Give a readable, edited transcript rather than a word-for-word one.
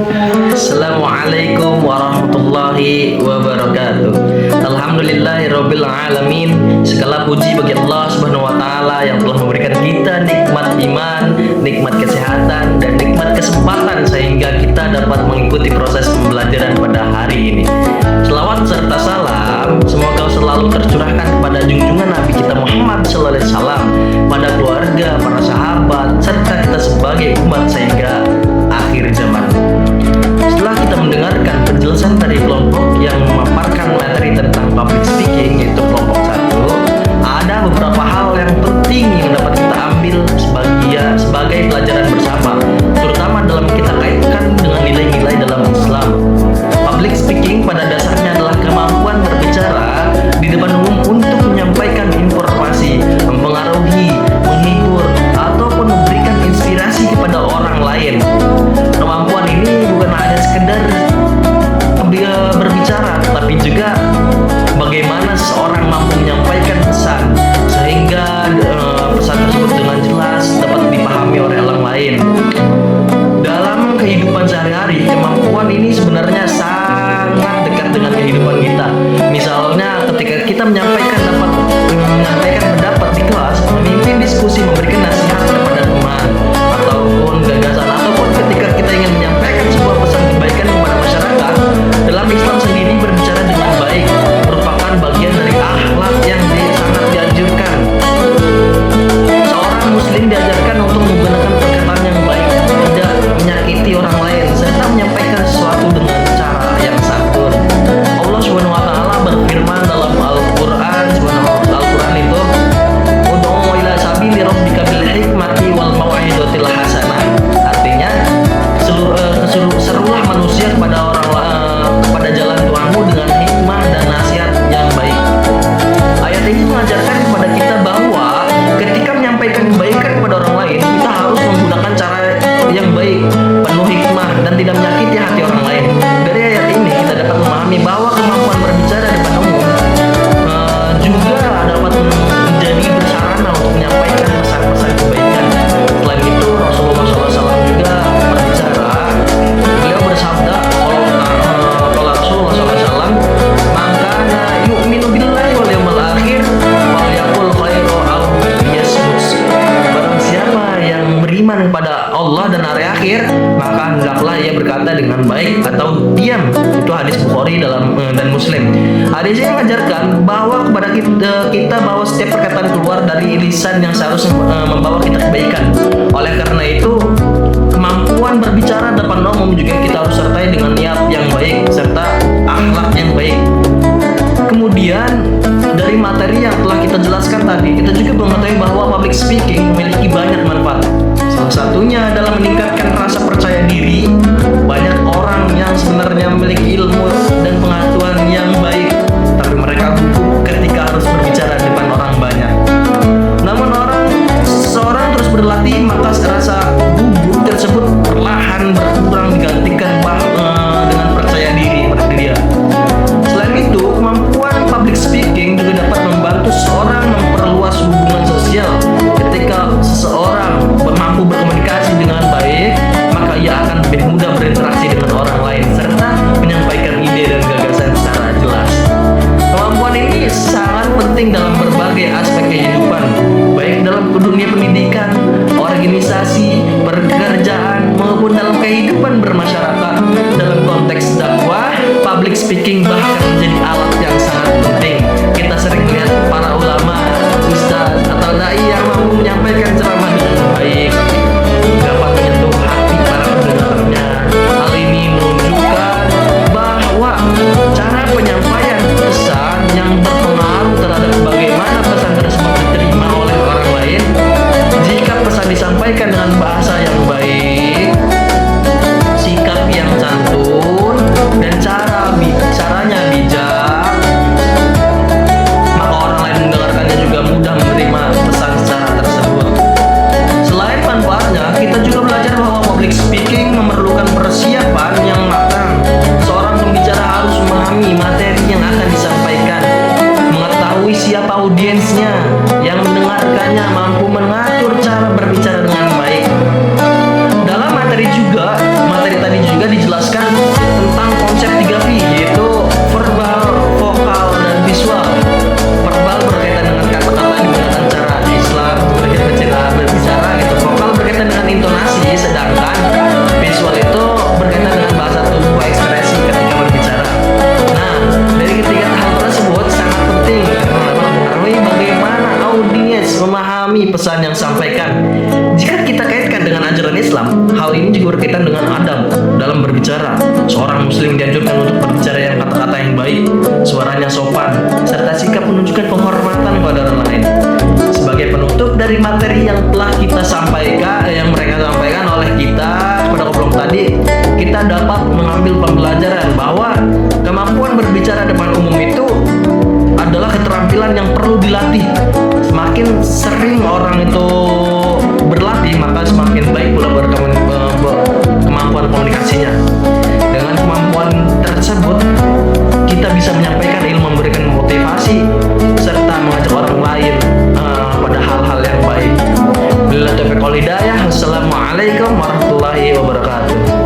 Assalamualaikum warahmatullahi wabarakatuh. Alhamdulillahirabbil alamin. Segala puji bagi Allah Subhanahu wa taala yang telah memberikan kita nikmat iman, nikmat kesehatan dan nikmat kesempatan sehingga kita dapat mengikuti proses pembelajaran pada hari ini. Selawat serta salam semoga selalu tercurahkan kepada junjungan Nabi kita Muhammad sallallahu alaihi wasallam, pada keluarga, para sahabat serta kita sebagai umat sehingga akhir zaman. Setelah kita mendengarkan penjelasan dari kelompok yang memaparkan materi tentang public speaking, yaitu kelompok 1, ada beberapa hal yang penting yang dapat kita ambil sebagai pelajaran bersama, terutama dalam kita kaitkan dengan nilai-nilai dalam Islam. Public speaking pada dasarnya adalah kemampuan berbicara di depan umum untuk menyampaikan informasi, mempengaruhi, menghibur, ataupun memberikan inspirasi kepada orang lain. Kemampuan ini bukan hanya sekedar dia berbicara, tapi juga bagaimana seseorang mampu menyampaikan pesan sehingga pesan tersebut dengan jelas dapat dipahami oleh orang lain. Dalam kehidupan sehari-hari, kemampuan ini sebenarnya sangat dekat dengan kehidupan kita. Misalnya ketika kita menyampaikan pendapat di kelas, memimpin diskusi, memberikan nasihat kepada teman ataupun gagasan, ataupun ketika kita ingin menyampaikan sebuah pesan kebaikan kepada masyarakat. Dalam Islam sendiri, berbicara dengan baik merupakan bagian dari akhlak yang sangat dianjurkan. Seorang muslim diajarkan untuk menggunakan perkataan yang baik, tidak menyakiti orang lain, serta menyampaikan sesuatu dengan cara yang santun. Allah Subhanahu wa taala berfirman dalam Al-Qur'an itu, "Ud'u ila sabili rabbika bil hikmati wal mau'izatil hasanah." Artinya, serulah manusia kepada jalan Tuhanmu dengan hikmah dan nasihat yang baik. Ayat ini mengajarkan kepada kita bahwa ketika menyampaikan kebaikan kepada orang lain, kita harus menggunakan cara yang baik, penuh hikmah, dan tidak menyakiti hati orang lain. Dari ayat ini kita dapat memahami bahwa kemampuan berbicara di depan umum juga dapat menjadi bersarana untuk menyampaikan pesan-pesan kebaikan. Selain itu, Rasulullah SAW juga berbicara. Beliau bersabda, kalau Rasulullah SAW, "Maka yu'minu billahi wal yawmil akhir wal yaqul khairan aw liyasmut." Barang siapa yang beriman kepada Allah dan hari akhir, maka hendaklah ia berkata dengan baik atau diam. Itu hadis Bukhari dan Muslim. Hadis ini mengajarkan bahwa kepada kita bahwa setiap perkataan keluar dari lisan yang seharusnya membawa kita kebaikan. Oleh karena itu, kemampuan berbicara depan umum juga kita harus sertai dengan niat yang baik serta akhlak yang baik. Kemudian dari materi yang telah kita jelaskan tadi, kita juga mengetahui bahwa public speaking memiliki banyak manfaat. Salah satunya adalah meningkatkan rasa percaya diri. Banyak orang yang sebenarnya memiliki ilmu dan pengetahuan yang baik, tapi mereka gugup ketika harus berbicara di depan orang banyak. Namun seorang terus berlatih, maka rasa gugup tersebut perlahan berkurang digantikan dengan percaya diri pada dia. Selain itu, kemampuan public speaking juga dapat membantu seseorang memperluas hubungan sosial. Ketika seseorang mampu berkomunikasi dengan baik, maka ia akan lebih mudah berinteraksi dengan orang lain serta menyampaikan ide dan gagasan secara jelas. Kemampuan ini sangat penting dalam berbagai aspek kehidupan, baik dalam dunia pendidikan, organisasi, pekerjaan, maupun dalam kehidupan bermasyarakat. Dalam konteks dakwah, public speaking bahkan menjadi alat yang sangat penting. Kita sering melihat para ulama, ustadz, atau dai yang mampu menyampaikan ceramah dengan baik, dapat menyentuh hati para pendengarnya. Hal ini menunjukkan bahwa cara penyampaian pesan yang berpengaruh terhadap bagaimana pesan tersebut diterima oleh orang lain. Jika pesan disampaikan dengan bahasa yang baik, sikap yang santun, dan caranya bijak, maka orang lain mendengarkannya juga mudah menerima pesan secara tersebut. Selain manfaatnya, kita juga belajar bahwa public speaking memerlukan persiapan yang matang. Seorang pembicara harus memahami materi yang akan disampaikan, mengetahui siapa audiensnya, yang mendengarkannya, mampu mengatur cara berbicara dengan baik. Dalam materi tadi juga dijelaskan berbicara. Seorang muslim dianjurkan untuk berbicara yang kata-kata yang baik, suaranya sopan, serta sikap menunjukkan penghormatan kepada orang lain. Sebagai penutup dari materi yang telah kita sampaikan, yang mereka sampaikan oleh kita kepada Koplong tadi, kita dapat mengambil pembelajaran bahwa kemampuan berbicara depan umum itu adalah keterampilan yang perlu dilatih. Semakin sering orang itu berlatih, maka semakin baik pula kemampuan komunikasinya. Dengan kemampuan tersebut, kita bisa menyampaikan ilmu, memberikan motivasi, serta mengajak orang lain pada hal-hal yang baik. Billahi taufiq wal hidayah. Assalamualaikum warahmatullahi wabarakatuh.